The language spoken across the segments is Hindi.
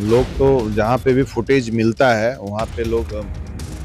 लोग तो जहाँ पे भी फुटेज मिलता है वहाँ पे लोग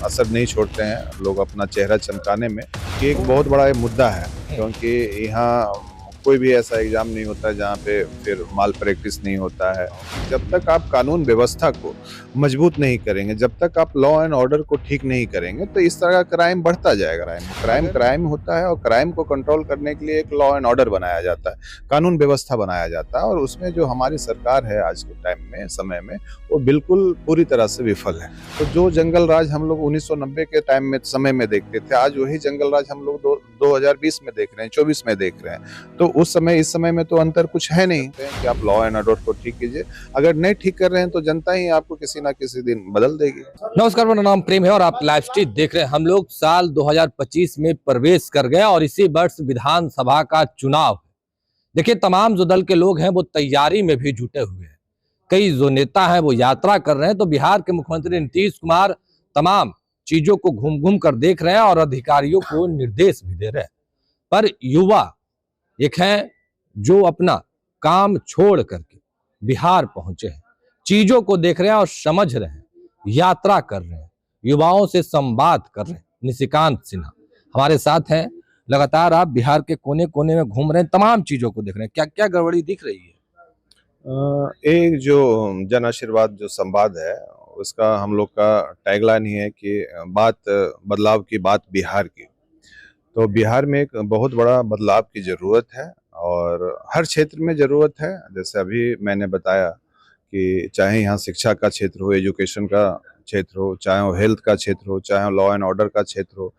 असर नहीं छोड़ते हैं, लोग अपना चेहरा चमकाने में। कि एक बहुत बड़ा ये मुद्दा है, क्योंकि यहाँ कोई भी ऐसा एग्जाम नहीं होता जहाँ पे फिर माल प्रैक्टिस नहीं होता है। जब तक आप कानून व्यवस्था को मजबूत नहीं करेंगे, जब तक आप लॉ एंड ऑर्डर को ठीक नहीं करेंगे, तो इस तरह का क्राइम बढ़ता जाएगा। क्राइम क्राइम होता है और क्राइम को कंट्रोल करने के लिए एक लॉ एंड ऑर्डर बनाया जाता है, कानून व्यवस्था बनाया जाता है। और उसमें जो हमारी सरकार है आज के टाइम में, समय में, वो बिल्कुल पूरी तरह से विफल है। तो जो जंगल राज हम लोग 1990 के टाइम में, समय में देखते थे, आज वही जंगल राज हम लोग 2020 में देख रहे हैं, 24 में देख रहे हैं। तो उस समय इस समय में तो अंतर कुछ है नहीं कि आप लॉ एंड ऑर्डर को ठीक कीजिए। अगर नहीं ठीक कर रहे हैं तो जनता ही आपको किसी ना किसी दिन बदल देगी। नमस्कार, मेरा नाम प्रेम है और आप लाइव स्ट्रीट देख रहे हैं। हम लोग साल 2025 में प्रवेश कर गए और इसी वर्ष विधानसभा का चुनाव। देखिए, तमाम जो दल के लोग हैं वो तैयारी में भी जुटे हुए हैं। कई जो नेता हैं वो यात्रा कर रहे हैं। तो बिहार के मुख्यमंत्री नीतीश कुमार तमाम चीजों को घूम घूम कर देख रहे हैं और अधिकारियों को निर्देश भी दे रहे हैं। पर युवा एक हैं जो अपना काम छोड़ करके बिहार पहुंचे हैं, चीजों को देख रहे हैं और समझ रहे हैं, यात्रा कर रहे हैं, युवाओं से संवाद कर रहे हैं। निशिकांत सिन्हा हमारे साथ हैं। लगातार आप बिहार के कोने कोने में घूम रहे हैं, तमाम चीजों को देख रहे हैं। क्या क्या गड़बड़ी दिख रही है? एक जो जन आशीर्वाद जो संवाद है, उसका हम लोग का टैगलाइन ही है कि बात बदलाव की, बात बिहार की। तो बिहार में एक बहुत बड़ा बदलाव की ज़रूरत है और हर क्षेत्र में ज़रूरत है। जैसे अभी मैंने बताया कि चाहे यहाँ शिक्षा का क्षेत्र हो, एजुकेशन का क्षेत्र हो, चाहे वो हेल्थ का क्षेत्र हो, चाहे लॉ एंड ऑर्डर का क्षेत्र हो,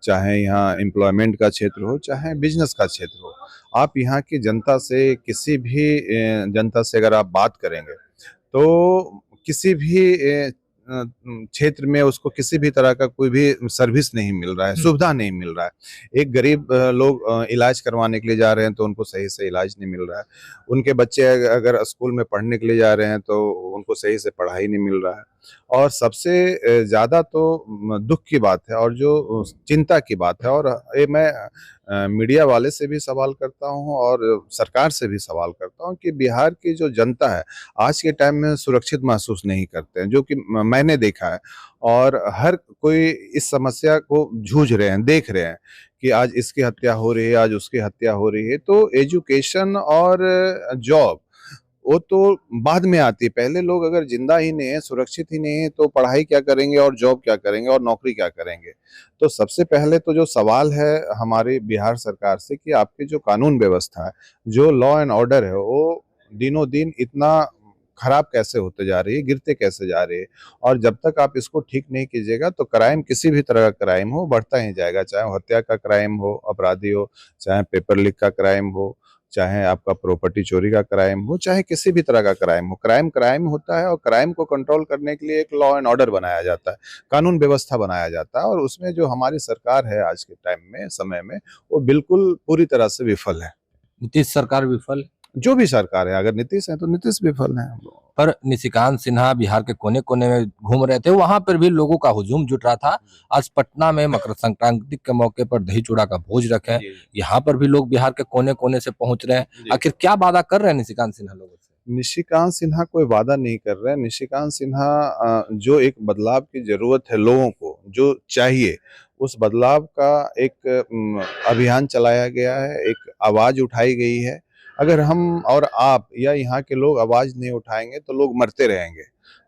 चाहे यहाँ एम्प्लॉयमेंट का क्षेत्र हो, चाहे बिजनेस का क्षेत्र हो, आप यहाँ की जनता से, किसी भी जनता से अगर आप बात करेंगे तो किसी भी क्षेत्र में उसको किसी भी तरह का कोई भी सर्विस नहीं मिल रहा है, सुविधा नहीं मिल रहा है। एक गरीब लोग इलाज करवाने के लिए जा रहे हैं तो उनको सही से इलाज नहीं मिल रहा है। उनके बच्चे अगर स्कूल में पढ़ने के लिए जा रहे हैं तो उनको सही से पढ़ाई नहीं मिल रहा है। और सबसे ज़्यादा तो दुख की बात है और जो चिंता की बात है, और ये मैं मीडिया वाले से भी सवाल करता हूँ और सरकार से भी सवाल करता हूँ कि बिहार की जो जनता है आज के टाइम में सुरक्षित महसूस नहीं करते हैं, जो कि मैंने देखा है। और हर कोई इस समस्या को जूझ रहे हैं, देख रहे हैं कि आज इसकी हत्या हो रही है, आज उसकी हत्या हो रही है। तो एजुकेशन और जॉब वो तो बाद में आती है। पहले लोग अगर जिंदा ही नहीं है, सुरक्षित ही नहीं है, तो पढ़ाई क्या करेंगे और जॉब क्या करेंगे और नौकरी क्या करेंगे। तो सबसे पहले तो जो सवाल है हमारी बिहार सरकार से कि आपकी जो कानून व्यवस्था है, जो लॉ एंड ऑर्डर है, वो दिनों दिन इतना खराब कैसे होते जा रही है, गिरते कैसे जा रही है। और जब तक आप इसको ठीक नहीं कीजिएगा तो क्राइम, किसी भी तरह का क्राइम हो, बढ़ता ही जाएगा। चाहे वो हत्या का क्राइम हो, अपराधी हो, चाहे पेपर लीक का क्राइम हो, चाहे आपका प्रॉपर्टी चोरी का क्राइम हो, चाहे किसी भी तरह का क्राइम हो। क्राइम क्राइम होता है और क्राइम को कंट्रोल करने के लिए एक लॉ एंड ऑर्डर बनाया जाता है, कानून व्यवस्था बनाया जाता है। और उसमें जो हमारी सरकार है आज के टाइम में, समय में, वो बिल्कुल पूरी तरह से विफल है। नीतीश सरकार विफल? जो भी सरकार है, अगर नीतीश है तो नीतीश विफल है। पर निशिकांत सिन्हा बिहार के कोने कोने में घूम रहे थे, वहां पर भी लोगों का हुजूम जुट रहा था। आज पटना में मकर संक्रांति के मौके पर दही चूड़ा का भोज रखे, यहाँ पर भी लोग बिहार के कोने कोने से पहुंच रहे हैं। आखिर क्या वादा कर रहे हैं निशिकांत सिन्हा लोगों से? निशिकांत सिन्हा कोई वादा नहीं कर रहे हैं। निशिकांत सिन्हा जो एक बदलाव की जरूरत है, लोगों को जो चाहिए, उस बदलाव का एक अभियान चलाया गया है, एक आवाज उठाई गई है। अगर हम और आप या यहाँ के लोग आवाज नहीं उठाएंगे तो लोग मरते रहेंगे।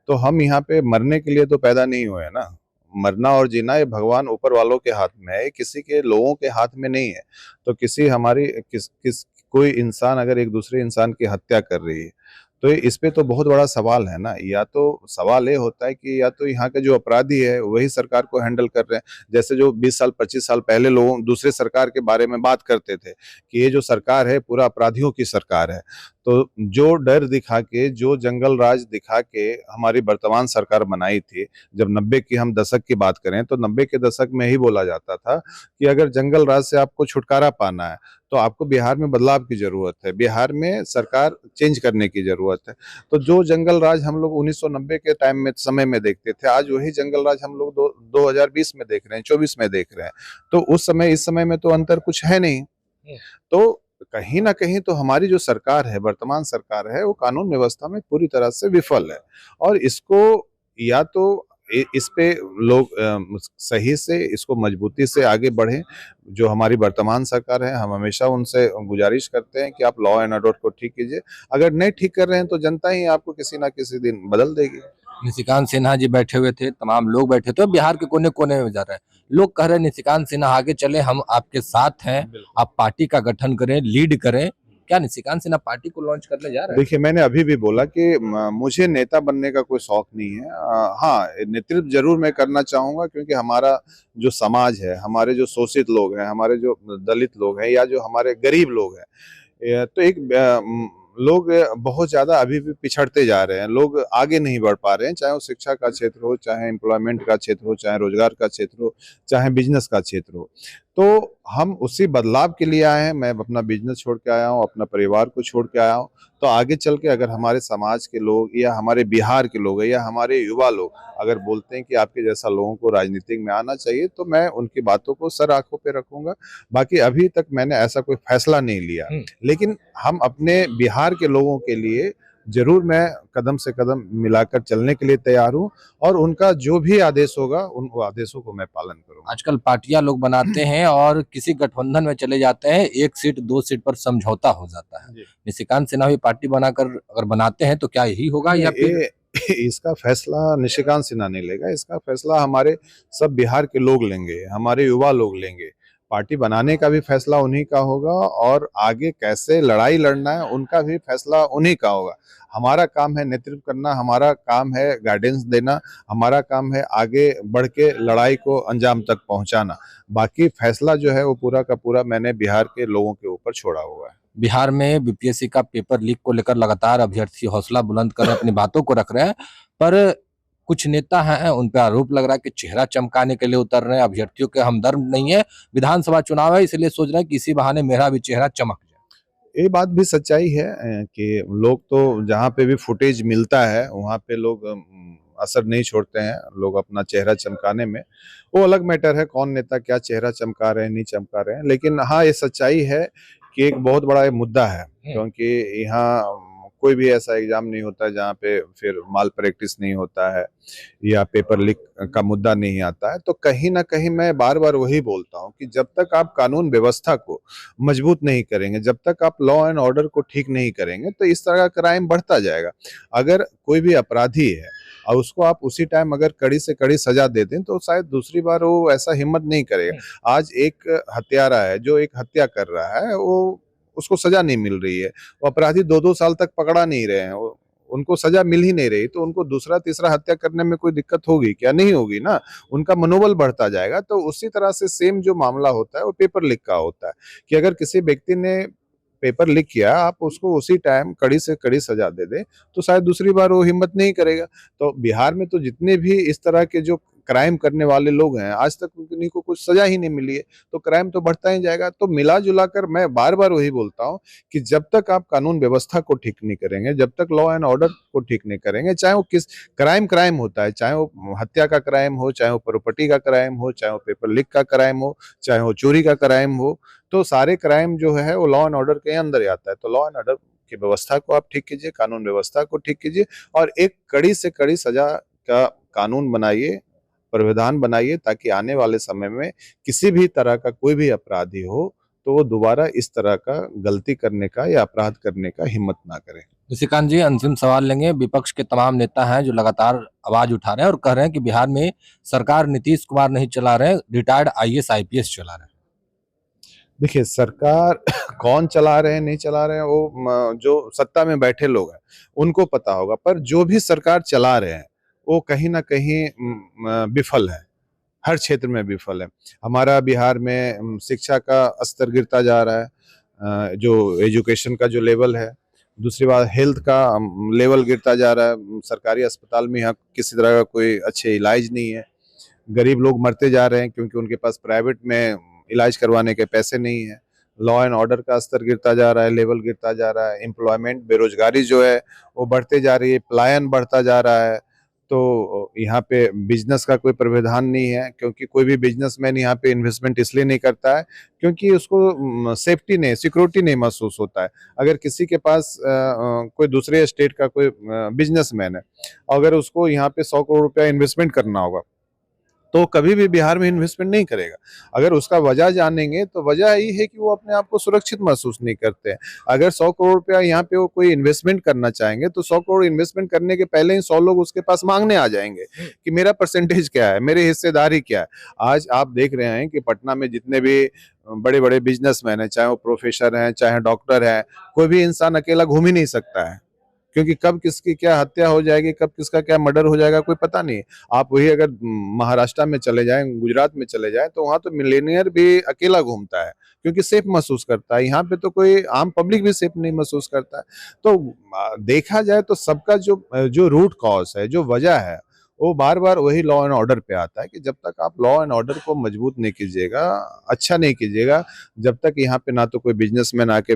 तो हम यहाँ पे मरने के लिए तो पैदा नहीं हुए ना। मरना और जीना ये भगवान ऊपर वालों के हाथ में है, किसी के लोगों के हाथ में नहीं है। तो किसी हमारी किस कोई इंसान अगर एक दूसरे इंसान की हत्या कर रही है तो इस पे तो बहुत बड़ा सवाल है ना। या तो सवाल ये होता है कि या तो यहाँ के जो अपराधी है वही सरकार को हैंडल कर रहे हैं। जैसे जो 20 साल 25 साल पहले लोग दूसरे सरकार के बारे में बात करते थे कि ये जो सरकार है पूरा अपराधियों की सरकार है। तो जो डर दिखा के, जो जंगल राज दिखा के हमारी वर्तमान सरकार बनाई थी, जब 90 की हम दशक की बात करें तो 90 के दशक में ही बोला जाता था कि अगर जंगल राज से आपको छुटकारा पाना है तो आपको बिहार में बदलाव की जरूरत है, बिहार में सरकार चेंज करने की जरूरत है। तो जो जंगल राज हम लोग 1990 के टाइम में, समय में देखते थे, आज वही जंगल राज हम लोग 2020 में देख रहे हैं, 24 में देख रहे हैं। तो उस समय इस समय में तो अंतर कुछ है नहीं। तो कहीं ना कहीं तो हमारी जो सरकार है, वर्तमान सरकार है, वो कानून व्यवस्था में पूरी तरह से विफल है। और इसको या तो इस पे लोग सही से इसको मजबूती से आगे बढ़े। जो हमारी वर्तमान सरकार है, हम हमेशा उनसे गुजारिश करते हैं कि आप लॉ एंड ऑर्डर को ठीक कीजिए। अगर नहीं ठीक कर रहे हैं तो जनता ही आपको किसी ना किसी दिन बदल देगी। निशिकांत सिन्हा जी बैठे हुए थे, तमाम लोग बैठे थे, बिहार के कोने कोने में जा रहे हैं। लोग कह रहे हैं निशिकांत सिन्हा आगे चले, हम आपके साथ हैं, आप पार्टी का गठन करें, लीड करें। क्या निशिकांत सिन्हा पार्टी को लॉन्च करने जा रहे हैं? देखिए, मैंने अभी भी बोला कि मुझे नेता बनने का कोई शौक नहीं है। हाँ, नेतृत्व जरूर मैं करना चाहूंगा, क्योंकि हमारा जो समाज है, हमारे जो शोषित लोग हैं, हमारे जो दलित लोग हैं, या जो हमारे गरीब लोग हैं, तो लोग बहुत ज्यादा अभी भी पिछड़ते जा रहे हैं। लोग आगे नहीं बढ़ पा रहे हैं, चाहे वो शिक्षा का क्षेत्र हो, चाहे एम्प्लॉयमेंट का क्षेत्र हो, चाहे रोजगार का क्षेत्र हो, चाहे बिजनेस का क्षेत्र हो। तो हम उसी बदलाव के लिए आए हैं। मैं अपना बिजनेस छोड़ के आया हूँ, अपना परिवार को छोड़ के आया हूँ। तो आगे चल के अगर हमारे समाज के लोग, या हमारे बिहार के लोग, या हमारे युवा लोग अगर बोलते हैं कि आपके जैसा लोगों को राजनीतिक में आना चाहिए, तो मैं उनकी बातों को सर आंखों पे रखूंगा। बाकी अभी तक मैंने ऐसा कोई फैसला नहीं लिया, लेकिन हम अपने बिहार के लोगों के लिए जरूर मैं कदम से कदम मिलाकर चलने के लिए तैयार हूँ। और उनका जो भी आदेश होगा, उन आदेशों को मैं पालन करूंगा। आजकल पार्टियां लोग बनाते हैं और किसी गठबंधन में चले जाते हैं, 1 सीट 2 सीट पर समझौता हो जाता है। निशिकांत सिन्हा भी पार्टी बनाकर अगर बनाते हैं तो क्या यही होगा, या फिर इसका फैसला निशिकांत सिन्हा नहीं लेगा। इसका फैसला हमारे सब बिहार के लोग लेंगे, हमारे युवा लोग लेंगे। पार्टी बनाने का भी फैसला उन्हीं का होगा, और आगे कैसे लड़ाई लड़ना है उनका भी फैसला उन्हीं का होगा। हमारा काम है नेतृत्व करना, हमारा काम है गाइडेंस देना, हमारा काम है आगे बढ़ के लड़ाई को अंजाम तक पहुंचाना। बाकी फैसला जो है वो पूरा का पूरा मैंने बिहार के लोगों के ऊपर छोड़ा हुआ है। बिहार में बीपीएससी का पेपर लीक को लेकर लगातार अभ्यर्थी हौसला बुलंद कर अपनी बातों को रख रहे हैं, पर कुछ नेता हैं उन पे आरोप लग रहा है कि चेहरा चमकाने के लिए उतर रहे हैं, अभ्यर्थियों के हमदर्द नहीं है, विधानसभा चुनाव है इसलिए सोच रहे हैं कि इसी बहाने मेरा भी चेहरा चमक जाए। ये बात भी सच्चाई है कि लोग तो जहाँ पे भी फुटेज मिलता है वहाँ पे लोग असर नहीं छोड़ते हैं, लोग अपना चेहरा चमकाने में। वो अलग मैटर है, कौन नेता क्या चेहरा चमका रहे हैं, नहीं चमका रहे हैं। लेकिन हाँ, ये सच्चाई है कि एक बहुत बड़ा ये मुद्दा है, क्योंकि यहाँ कोई भी ऐसा एग्जाम नहीं होता है जहाँ पे फिर माल प्रैक्टिस नहीं होता है, या पेपर लीक का मुद्दा नहीं आता है। तो कहीं ना कहीं मैं बार बार वही बोलता हूँ कि जब तक आप कानून व्यवस्था को मजबूत नहीं करेंगे, जब तक आप लॉ एंड ऑर्डर को ठीक नहीं करेंगे, तो इस तरह का क्राइम बढ़ता जाएगा। अगर कोई भी अपराधी है और उसको आप उसी टाइम अगर कड़ी से कड़ी सजा दे दें, तो शायद दूसरी बार वो ऐसा हिम्मत नहीं करेगा। आज एक हत्यारा है जो एक हत्या कर रहा है, वो उसको सजा नहीं मिल रही है, वो अपराधी 2-2 साल तक पकड़ा नहीं रहे हैं, उनको सजा मिल ही नहीं रही, तो उनको दूसरा तीसरा हत्या करने में कोई दिक्कत होगी क्या? नहीं होगी ना। उनका मनोबल बढ़ता जाएगा। तो उसी तरह से सेम जो मामला होता है वो पेपर लीक का होता है, कि अगर किसी व्यक्ति ने पेपर लीक किया, आप उसको उसी टाइम कड़ी से कड़ी सजा दे दे, तो शायद दूसरी बार वो हिम्मत नहीं करेगा। तो बिहार में तो जितने भी इस तरह के जो क्राइम करने वाले लोग हैं, आज तक उन्हीं को कुछ सजा ही नहीं मिली है, तो क्राइम तो बढ़ता ही जाएगा। तो मिला जुला कर मैं बार बार वही बोलता हूँ कि जब तक आप कानून व्यवस्था को ठीक नहीं करेंगे, जब तक लॉ एंड ऑर्डर को ठीक नहीं करेंगे, चाहे वो किस क्राइम होता है, चाहे वो हत्या का क्राइम हो, चाहे वो प्रॉपर्टी का क्राइम हो, चाहे वो पेपर लीक का क्राइम हो, चाहे वो चोरी का क्राइम हो, तो सारे क्राइम जो है वो लॉ एंड ऑर्डर के अंदर ही आता है। तो लॉ एंड ऑर्डर की व्यवस्था को आप ठीक कीजिए, कानून व्यवस्था को ठीक कीजिए, और एक कड़ी से कड़ी सजा का कानून बनाइए, प्रावधान बनाइए, ताकि आने वाले समय में किसी भी तरह का कोई भी अपराधी हो तो वो दोबारा इस तरह का गलती करने का या अपराध करने का हिम्मत ना करे। निशिकांत जी, अंतिम सवाल लेंगे। विपक्ष के तमाम नेता हैं जो लगातार आवाज उठा रहे हैं और कह रहे हैं कि बिहार में सरकार नीतीश कुमार नहीं चला रहे, रिटायर्ड आईएएस आईपीएस चला रहे हैं। देखिए, सरकार कौन चला रहे हैं नहीं चला रहे हैं, वो जो सत्ता में बैठे लोग हैं उनको पता होगा, पर जो भी सरकार चला रहे हैं वो कहीं ना कहीं विफल है, हर क्षेत्र में विफल है। हमारा बिहार में शिक्षा का स्तर गिरता जा रहा है, जो एजुकेशन का जो लेवल है। दूसरी बात, हेल्थ का लेवल गिरता जा रहा है। सरकारी अस्पताल में यहाँ किसी तरह का कोई अच्छे इलाज नहीं है। गरीब लोग मरते जा रहे हैं क्योंकि उनके पास प्राइवेट में इलाज करवाने के पैसे नहीं है। लॉ एंड ऑर्डर का स्तर गिरता जा रहा है, लेवल गिरता जा रहा है। एम्प्लॉयमेंट, बेरोजगारी जो है वो बढ़ते जा रही है, पलायन बढ़ता जा रहा है। तो यहाँ पे बिजनेस का कोई प्रावधान नहीं है, क्योंकि कोई भी बिजनेसमैन यहाँ पे इन्वेस्टमेंट इसलिए नहीं करता है क्योंकि उसको सेफ्टी नहीं, सिक्योरिटी नहीं महसूस होता है। अगर किसी के पास कोई दूसरे स्टेट का कोई बिजनेसमैन है, अगर उसको यहाँ पे 100 करोड़ रुपया इन्वेस्टमेंट करना होगा तो कभी भी बिहार में इन्वेस्टमेंट नहीं करेगा। अगर उसका वजह जानेंगे तो वजह यही है कि वो अपने आप को सुरक्षित महसूस नहीं करते हैं। अगर 100 करोड़ रुपया यहाँ पे वो कोई इन्वेस्टमेंट करना चाहेंगे तो 100 करोड़ इन्वेस्टमेंट करने के पहले ही 100 लोग उसके पास मांगने आ जाएंगे कि मेरा परसेंटेज क्या है, मेरी हिस्सेदारी क्या है। आज आप देख रहे हैं कि पटना में जितने भी बड़े बड़े बिजनेसमैन हैं, चाहे वो प्रोफेसर हैं, चाहे डॉक्टर हैं, कोई भी इंसान अकेला घूम ही नहीं सकता है, क्योंकि कब किसकी क्या हत्या हो जाएगी, कब किसका क्या मर्डर हो जाएगा, कोई पता नहीं। आप वही अगर महाराष्ट्र में चले जाएं, गुजरात में चले जाएं, तो वहां तो मिलेनियर भी अकेला घूमता है क्योंकि सेफ महसूस करता है। यहाँ पे तो कोई आम पब्लिक भी सेफ नहीं महसूस करता है। तो देखा जाए तो सबका जो जो रूट कॉज है, जो वजह है, वो बार बार वही लॉ एंड ऑर्डर पे आता है कि जब तक आप लॉ एंड ऑर्डर को मजबूत नहीं कीजिएगा, अच्छा नहीं कीजिएगा, जब तक यहाँ पे ना तो कोई बिजनेसमैन आके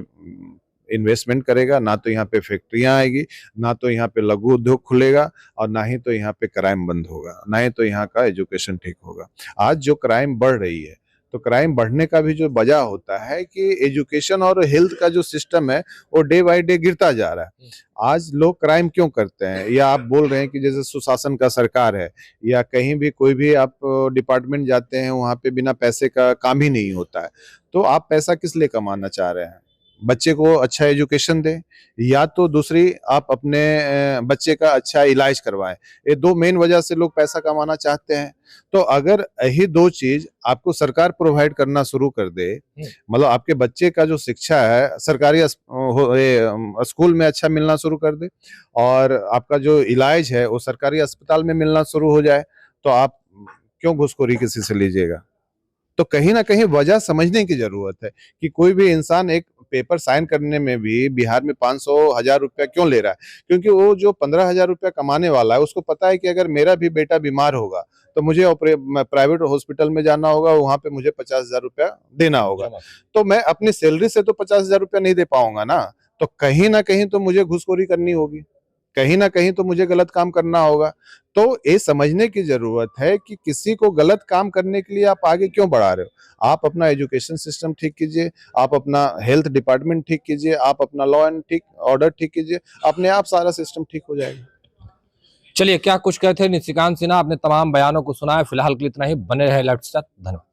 इन्वेस्टमेंट करेगा, ना तो यहाँ पे फैक्ट्रियां आएगी, ना तो यहाँ पे लघु उद्योग खुलेगा, और ना ही तो यहाँ पे क्राइम बंद होगा, ना ही तो यहाँ का एजुकेशन ठीक होगा। आज जो क्राइम बढ़ रही है, तो क्राइम बढ़ने का भी जो वजह होता है कि एजुकेशन और हेल्थ का जो सिस्टम है वो डे बाय डे गिरता जा रहा है। आज लोग क्राइम क्यों करते हैं, या आप बोल रहे हैं कि जैसे सुशासन का सरकार है, या कहीं भी कोई भी आप डिपार्टमेंट जाते हैं वहां पे बिना पैसे का काम ही नहीं होता है। तो आप पैसा किस लिए कमाना चाह रहे हैं? बच्चे को अच्छा एजुकेशन दें, या तो दूसरी आप अपने बच्चे का अच्छा इलाज करवाएं। ये दो मेन वजह से लोग पैसा कमाना चाहते हैं। तो अगर यही दो चीज आपको सरकार प्रोवाइड करना शुरू कर दे, मतलब आपके बच्चे का जो शिक्षा है सरकारी स्कूल में अच्छा मिलना शुरू कर दे, और आपका जो इलाज है वो सरकारी अस्पताल में मिलना शुरू हो जाए, तो आप क्यों घूसखोरी किसी से लीजिएगा? तो कहीं ना कहीं वजह समझने की जरूरत है कि कोई भी इंसान एक पेपर साइन करने में भी बिहार में 500,000 रुपया क्यों ले रहा है? क्योंकि वो जो 15,000 रुपया कमाने वाला है उसको पता है कि अगर मेरा भी बेटा बीमार होगा तो मुझे प्राइवेट हॉस्पिटल में जाना होगा, वहां पे मुझे 50,000 रुपया देना होगा। तो मैं अपनी सैलरी से तो 50,000 रुपया नहीं दे पाऊंगा ना, तो कहीं ना कहीं तो मुझे घूसखोरी करनी होगी, कहीं ना कहीं तो मुझे गलत काम करना होगा। तो ये समझने की जरूरत है कि किसी को गलत काम करने के लिए आप आगे क्यों बढ़ा रहे हो। आप अपना एजुकेशन सिस्टम ठीक कीजिए, आप अपना हेल्थ डिपार्टमेंट ठीक कीजिए, आप अपना लॉ एंड ठीक ऑर्डर ठीक कीजिए, अपने आप सारा सिस्टम ठीक हो जाएगा। चलिए, क्या कुछ कहते हैं निशिकांत सिन्हा, अपने तमाम बयानों को सुना है। फिलहाल के लिए इतना ही। बने रहे लेफ्ट साथ। धन्यवाद।